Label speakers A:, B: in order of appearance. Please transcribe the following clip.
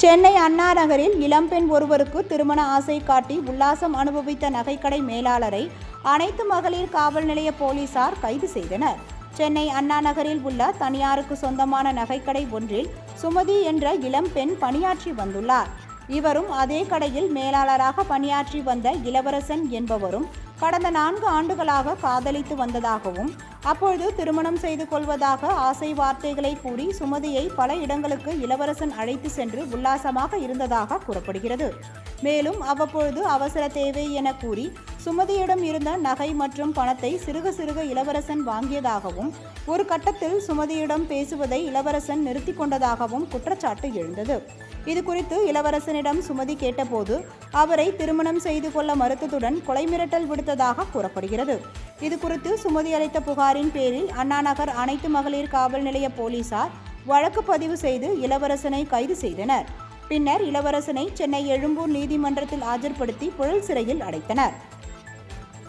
A: சென்னை அண்ணா நகரில் இளம்பெண் ஒருவருக்கு திருமண ஆசை காட்டி உல்லாசம் அனுபவித்த நகைக்கடை மேலாளரை அனைத்து மகளிர் காவல் நிலைய போலீசார் கைது செய்தனர். சென்னை அண்ணா நகரில் உள்ள தனியாருக்கு சொந்தமான நகைக்கடை ஒன்றில் சுமதி என்ற இளம்பெண் பணியாற்றி வந்துள்ளார். இவரும் அதே கடையில் மேலாளராக பணியாற்றி வந்த இளவரசன் என்பவரும் கடந்த 4 ஆண்டுகளாக காதலித்து வந்ததாகவும் அப்பொழுது திருமணம் செய்து கொள்வதாக ஆசை வார்த்தைகளை கூறி சுமதியை பல இடங்களுக்கு இளவரசன் அழைத்து சென்று உல்லாசமாக இருந்ததாக கூறப்படுகிறது. மேலும் அவ்வப்பொழுது அவசர தேவை என கூறி சுமதியிடம் இருந்த நகை மற்றும் பணத்தை சிறுக சிறுக இளவரசன் வாங்கியதாகவும் ஒரு கட்டத்தில் சுமதியிடம் பேசுவதை இளவரசன் நிறுத்தி கொண்டதாகவும் குற்றச்சாட்டு எழுந்தது. இது குறித்து இளவரசனிடம் சுமதி கேட்டபோது அவரை திருமணம் செய்து கொள்ள மறுத்ததுடன் கொலை மிரட்டல் விடுத்ததாக கூறப்படுகிறது. இது குறித்து சுமதி அளித்த புகாரின் பேரில் அண்ணா நகர் அனைத்து மகளிர் காவல் நிலைய போலீசார் வழக்கு பதிவு செய்து இளவரசனை கைது செய்தனர். பின்னர் இளவரசனை சென்னை எழும்பூர் நீதிமன்றத்தில் ஆஜர்படுத்தி புழல் சிறையில் அடைத்தனர்.